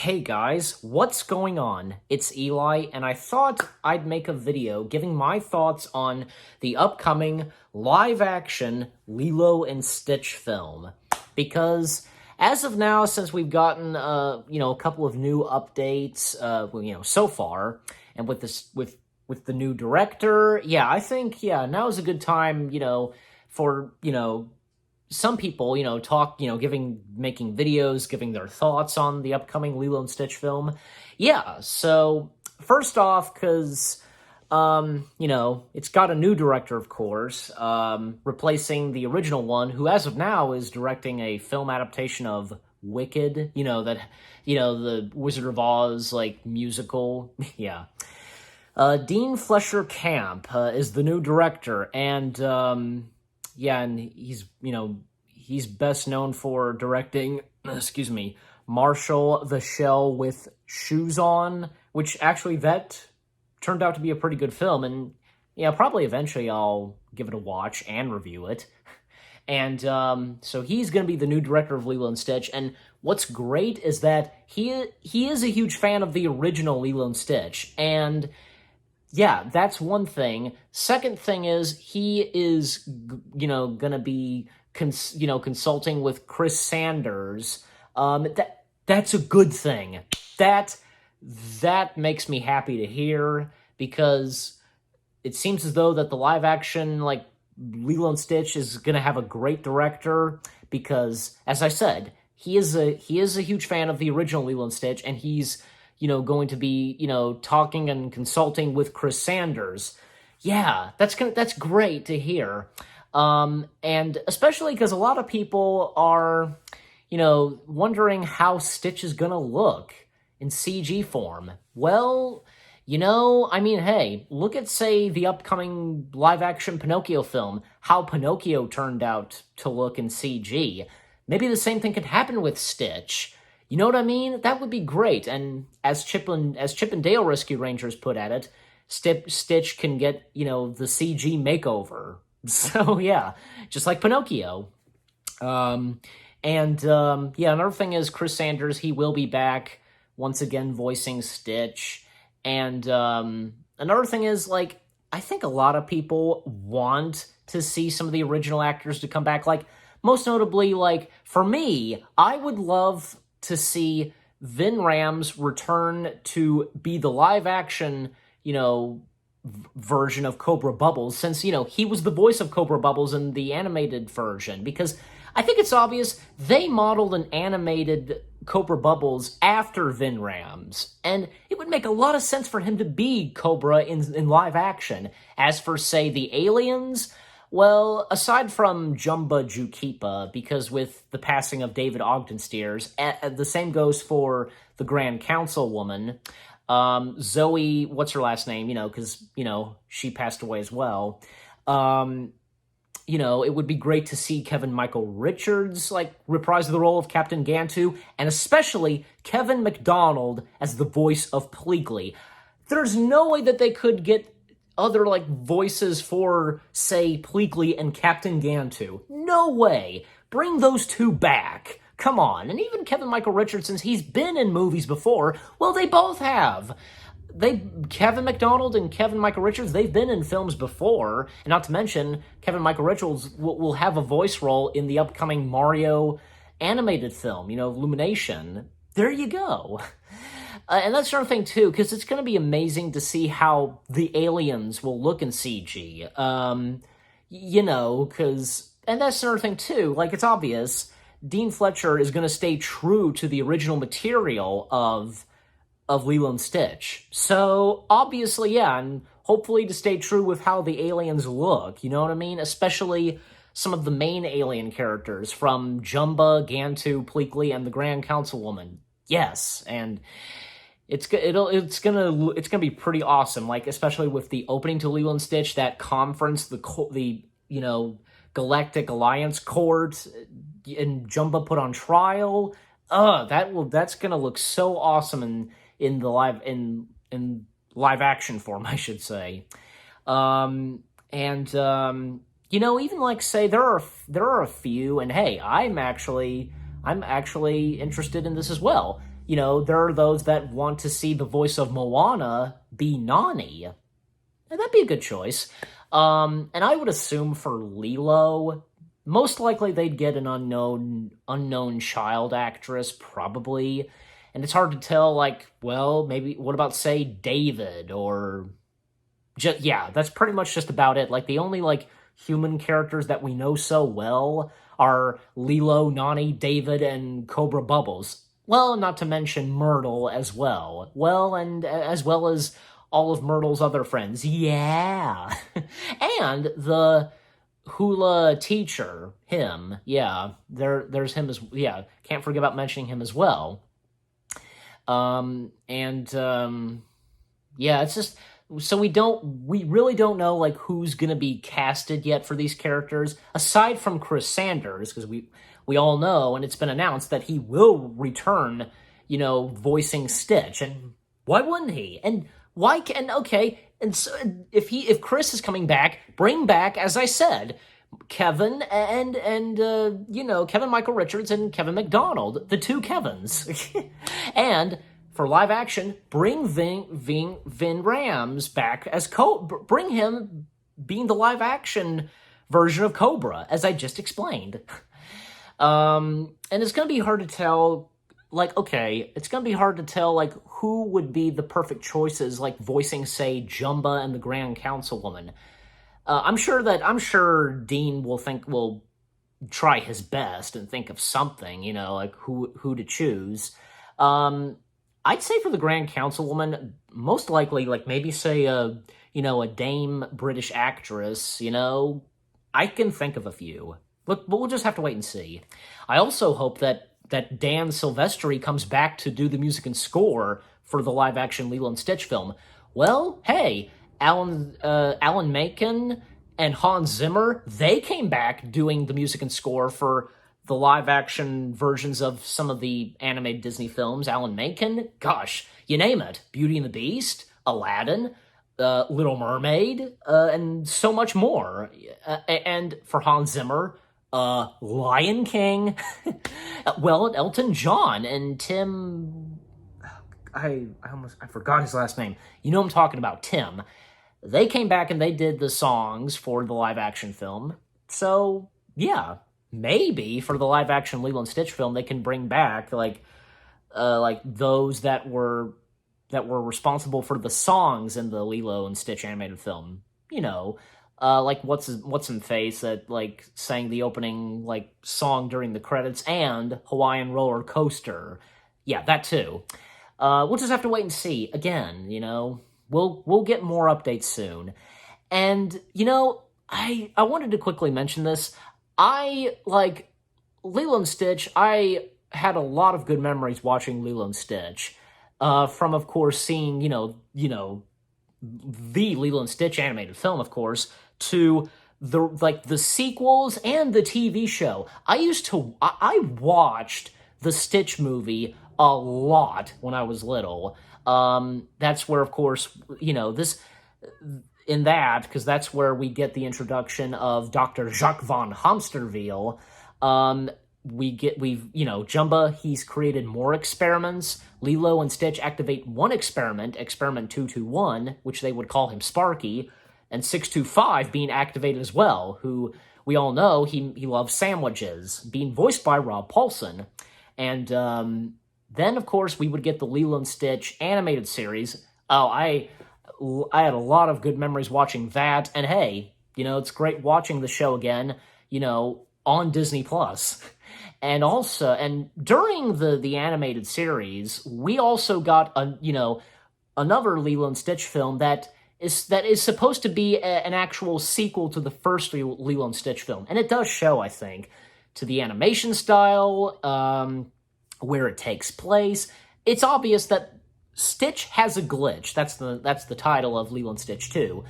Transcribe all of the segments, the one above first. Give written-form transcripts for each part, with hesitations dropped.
Hey guys, what's going on? It's Eli, and I thought I'd make a video giving my thoughts on the upcoming live-action Lilo and Stitch film. Because as of now, since we've gotten, a couple of new updates, so far, and with this, with the new director, I think, now is a good time, for, some people, making videos, giving their thoughts on the upcoming Lilo and Stitch film. So first off, because, it's got a new director, of course, replacing the original one, who as of now is directing a film adaptation of Wicked, the Wizard of Oz, musical. Dean Fletcher Camp is the new director, and, and he's best known for directing, Marshall the Shell with Shoes On, which actually that turned out to be a pretty good film, and probably eventually I'll give it a watch and review it. And so he's going to be the new director of Lilo and Stitch, and what's great is that he is a huge fan of the original Lilo and Stitch, and that's one thing. Second thing is he is, going to be, consulting with Chris Sanders. That's a good thing. That makes me happy to hear, because it seems as though that the live action, Lilo and Stitch is going to have a great director, because, as I said, he is a huge fan of the original Lilo and Stitch, and he's going to be, talking and consulting with Chris Sanders. That's great to hear. And especially because a lot of people are, wondering how Stitch is gonna look in CG form. Well, hey, look at, say, the upcoming live-action Pinocchio film, how Pinocchio turned out to look in CG. Maybe the same thing could happen with Stitch. You know what I mean? That would be great. And as Chip and Dale Rescue Rangers put at it, Stitch can get, the CG makeover. So, just like Pinocchio. Another thing is Chris Sanders, he will be back once again voicing Stitch. And another thing is, I think a lot of people want to see some of the original actors to come back. Most notably, for me, I would love to see Vin Rams return to be the live-action, version of Cobra Bubbles, since, he was the voice of Cobra Bubbles in the animated version, because I think it's obvious they modeled an animated Cobra Bubbles after Vin Rams, and it would make a lot of sense for him to be Cobra in live action. As for, say, the aliens, well, aside from Jumba Jookipa, because with the passing of David Ogdenstiers, the same goes for the Grand Councilwoman, Zoe, what's her last name, because, she passed away as well. It would be great to see Kevin Michael Richards, reprise the role of Captain Gantu, and especially Kevin McDonald as the voice of Pleakley. There's no way that they could get other, voices for, say, Pleakley and Captain Gantu. No way. Bring those two back. Come on. And even Kevin Michael Richards, since he's been in movies before, well, they both have. Kevin McDonald and Kevin Michael Richards, they've been in films before. And not to mention, Kevin Michael Richards will have a voice role in the upcoming Mario animated film, Illumination. There you go. And that's another thing, too, because it's going to be amazing to see how the aliens will look in CG. And that's another thing, too. It's obvious, Dean Fletcher is going to stay true to the original material of Lilo and Stitch. So, obviously, and hopefully to stay true with how the aliens look, you know what I mean? Especially some of the main alien characters from Jumba, Gantu, Pleakley, and the Grand Councilwoman. Yes, and it's gonna be pretty awesome. Especially with the opening to Lilo and Stitch, that conference, the Galactic Alliance Court, and Jumba put on trial. That's gonna look so awesome in live action form, I should say. Even say there are a few, and hey, I'm actually interested in this as well. there are those that want to see the voice of Moana be Nani. And that'd be a good choice. And I would assume for Lilo, most likely they'd get an unknown child actress, probably. And it's hard to tell, maybe, what about, say, David, or... that's pretty much just about it. The only, human characters that we know so well are Lilo, Nani, David, and Cobra Bubbles. Well, not to mention Myrtle as well. Well, and as well as all of Myrtle's other friends. Yeah. And the hula teacher, him. Yeah, there's him as... Yeah, can't forget about mentioning him as well. It's just... So we really don't know, who's gonna be casted yet for these characters, aside from Chris Sanders, because we all know, and it's been announced, that he will return, voicing Stitch, and why wouldn't he? And why can... Okay, and so if Chris is coming back, bring back, as I said, Kevin and Kevin Michael Richards and Kevin McDonald, the two Kevins. And... for live action, bring Vin Rams back as bring him being the live action version of Cobra, as I just explained. And it's gonna be hard to tell, it's gonna be hard to tell, who would be the perfect choices, voicing, say, Jumba and the Grand Councilwoman. I'm sure Dean will try his best and think of something, who to choose. I'd say for the Grand Councilwoman, most likely, maybe say a dame British actress, I can think of a few. Look, but we'll just have to wait and see. I also hope that Dan Silvestri comes back to do the music and score for the live-action Lilo and Stitch film. Well, hey, Alan Menken and Hans Zimmer, they came back doing the music and score for the live-action versions of some of the animated Disney films. Alan Menken, gosh, you name it. Beauty and the Beast, Aladdin, Little Mermaid, and so much more. And for Hans Zimmer, Lion King, Elton John, and Tim... I forgot his last name. You know what I'm talking about, Tim. They came back and they did the songs for the live-action film. So, yeah... Maybe for the live-action Lilo and Stitch film, they can bring back those that were responsible for the songs in the Lilo and Stitch animated film. What's in Face that sang the opening song during the credits, and Hawaiian Roller Coaster. Yeah, that too. We'll just have to wait and see. Again, we'll get more updates soon. And I wanted to quickly mention this. Lilo and Stitch, I had a lot of good memories watching Lilo and Stitch. From, of course, seeing, the Lilo and Stitch animated film, of course, to the sequels and the TV show. I watched the Stitch movie a lot when I was little. That's where, of course, because that's where we get the introduction of Dr. Jacques von Hamsterville. Jumba, he's created more experiments. Lilo and Stitch activate one experiment, Experiment 221, which they would call him Sparky, and 625 being activated as well, who we all know he loves sandwiches, being voiced by Rob Paulsen. And then, of course, we would get the Lilo and Stitch animated series. I had a lot of good memories watching that, and hey, it's great watching the show again, on Disney Plus. And also, and during the animated series, we also got another Lilo and Stitch film that is supposed to be an actual sequel to the first Lilo and Stitch film, and it does show, I think, to the animation style, where it takes place. It's obvious that Stitch has a glitch. That's the title of Lilo and Stitch 2.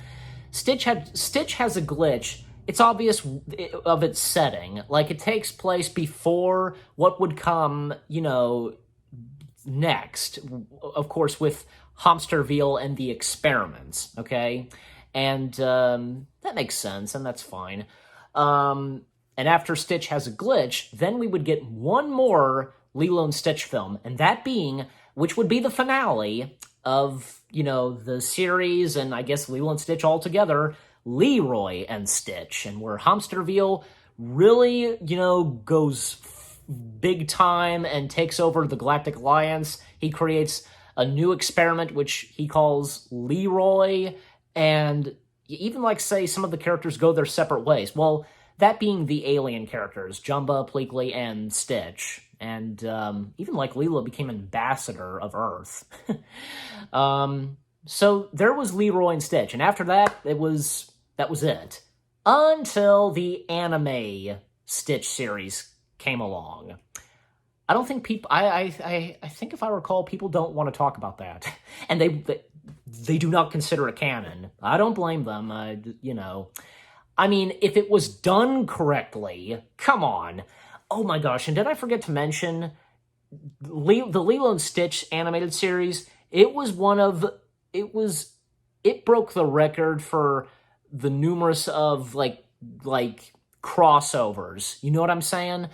Stitch has a glitch. It's obvious of its setting. It takes place before what would come, next. Of course, with Hamsterville and the experiments, okay? And that makes sense, and that's fine. And after Stitch has a glitch, then we would get one more Lilo and Stitch film, and that being, which would be the finale of, the series, and I guess Lilo and Stitch altogether, Leroy and Stitch, and where Hamsterville really, goes big time and takes over the Galactic Alliance. He creates a new experiment, which he calls Leroy, and even, say, some of the characters go their separate ways. Well, that being the alien characters, Jumba, Pleakley, and Stitch. And even, Lilo became ambassador of Earth. So there was Leroy and Stitch, and after that, that was it. Until the anime Stitch series came along. I don't think people... I think if I recall, people don't want to talk about that. And they do not consider it canon. I don't blame them, I mean, if it was done correctly, come on. Oh my gosh, and did I forget to mention the Lilo and Stitch animated series? It broke the record for the numerous of, crossovers. You know what I'm saying?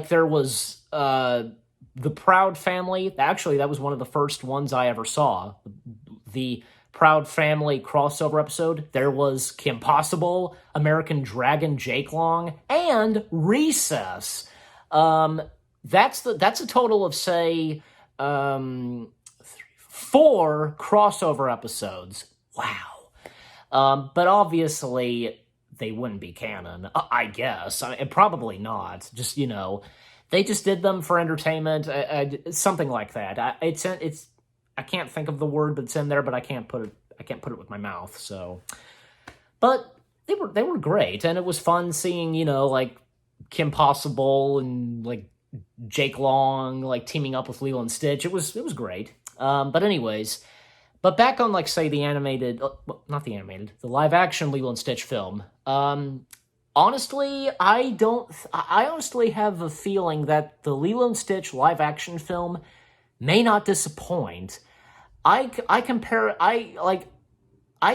There was, the Proud Family. Actually, that was one of the first ones I ever saw. The Proud Family crossover episode. There was Kim Possible, American Dragon Jake Long, and Recess. That's a total of, say, 4 crossover episodes. Wow. But obviously, they wouldn't be canon, I guess. Probably not. Just, they just did them for entertainment, something like that. I can't think of the word that's in there, but I can't put it with my mouth. So, but they were great, and it was fun seeing Kim Possible and Jake Long teaming up with Lilo and Stitch. It was great. But anyways, back on say the animated, not the animated, the live action Lilo and Stitch film. Honestly, I honestly have a feeling that the Lilo and Stitch live action film may not disappoint. I'd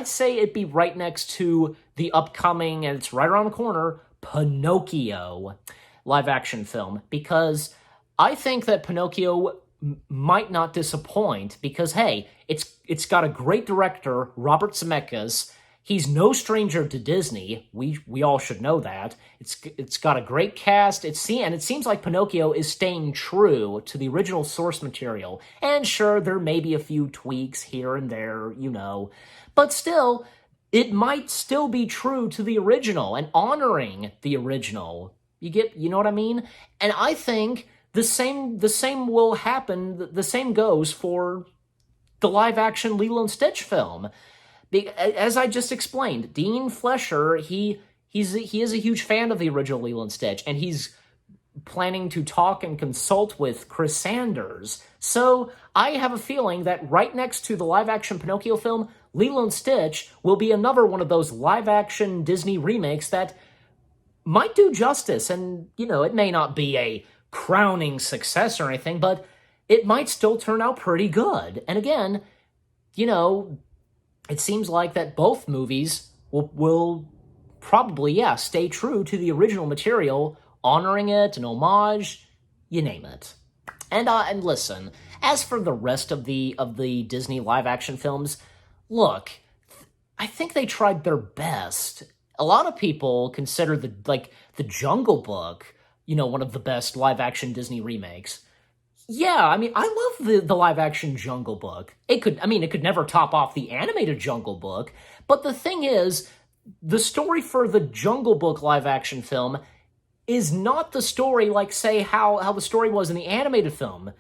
say it'd be right next to the upcoming, and it's right around the corner, Pinocchio live action film, because I think that Pinocchio might not disappoint, because hey, it's got a great director, Robert Zemeckis. He's no stranger to Disney. We all should know that. It's got a great cast. And it seems like Pinocchio is staying true to the original source material. And sure, there may be a few tweaks here and there, but still, it might still be true to the original and honoring the original. You know what I mean? And I think the same will happen. The same goes for the live action Lilo and Stitch film. As I just explained, Dean Flesher, he is a huge fan of the original Lilo and Stitch, and he's planning to talk and consult with Chris Sanders. So I have a feeling that right next to the live-action Pinocchio film, Lilo and Stitch will be another one of those live-action Disney remakes that might do justice, and, it may not be a crowning success or anything, but it might still turn out pretty good. And again, it seems like that both movies will probably, stay true to the original material, honoring it, an homage, you name it. And listen, as for the rest of the Disney live-action films, look, I think they tried their best. A lot of people consider the Jungle Book, one of the best live-action Disney remakes. Yeah, I mean, I love the live-action Jungle Book. It could never top off the animated Jungle Book, but the thing is, the story for the Jungle Book live-action film is not the story say, how the story was in the animated film.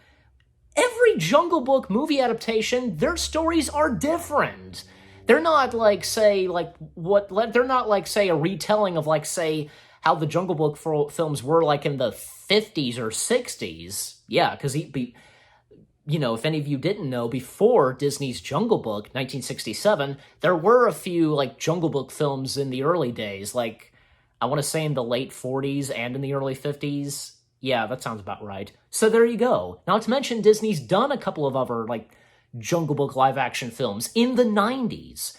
Every Jungle Book movie adaptation, their stories are different. They're not say, they're not say a retelling of say, how the Jungle Book films were in the 50s or 60s. Yeah, because if any of you didn't know, before Disney's Jungle Book, 1967, there were a few Jungle Book films in the early days, I want to say in the late 40s and in the early 50s. Yeah, that sounds about right. So there you go. Not to mention Disney's done a couple of other Jungle Book live action films in the 90s.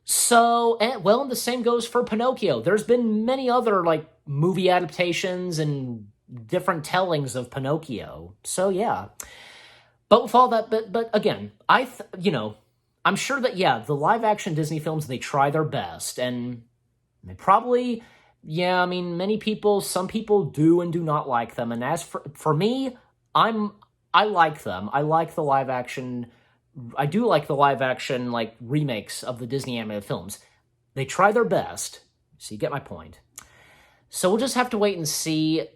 So, and the same goes for Pinocchio. There's been many other movie adaptations and different tellings of Pinocchio. So yeah. But with all that, but again, I'm sure that, yeah, the live-action Disney films, they try their best, and they probably, yeah, I mean, some people do and do not like them, and as for me, I like them. I do like the live-action, like, remakes of the Disney animated films. They try their best, so you get my point. So we'll just have to wait and see,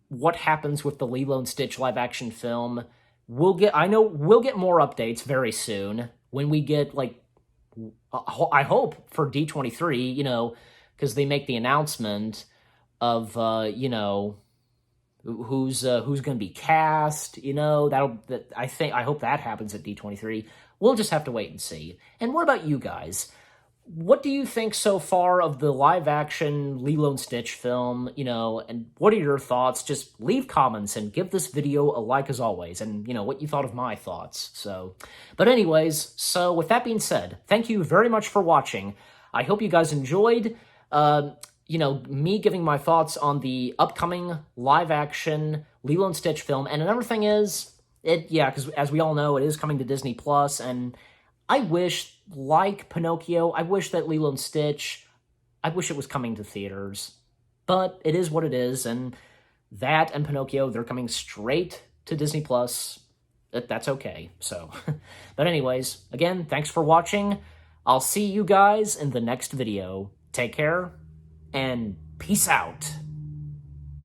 what happens with the Lilo and Stitch live-action film. I know we'll get more updates very soon when we get, like, I hope for D23, because they make the announcement of, who's going to be cast, I hope that happens at D23. We'll just have to wait and see. And what about you guys? What do you think so far of the live-action Lilo and Stitch film, and what are your thoughts? Just leave comments and give this video a like as always, and, what you thought of my thoughts. But anyways, so with that being said, thank you very much for watching. I hope you guys enjoyed, me giving my thoughts on the upcoming live-action Lilo and Stitch film. And another thing is, because as we all know, it is coming to Disney+, and I wish, like Pinocchio, I wish that Lilo and Stitch, I wish it was coming to theaters. But it is what it is, and that and Pinocchio, they're coming straight to Disney+. That's okay, so. But anyways, again, thanks for watching. I'll see you guys in the next video. Take care, and peace out.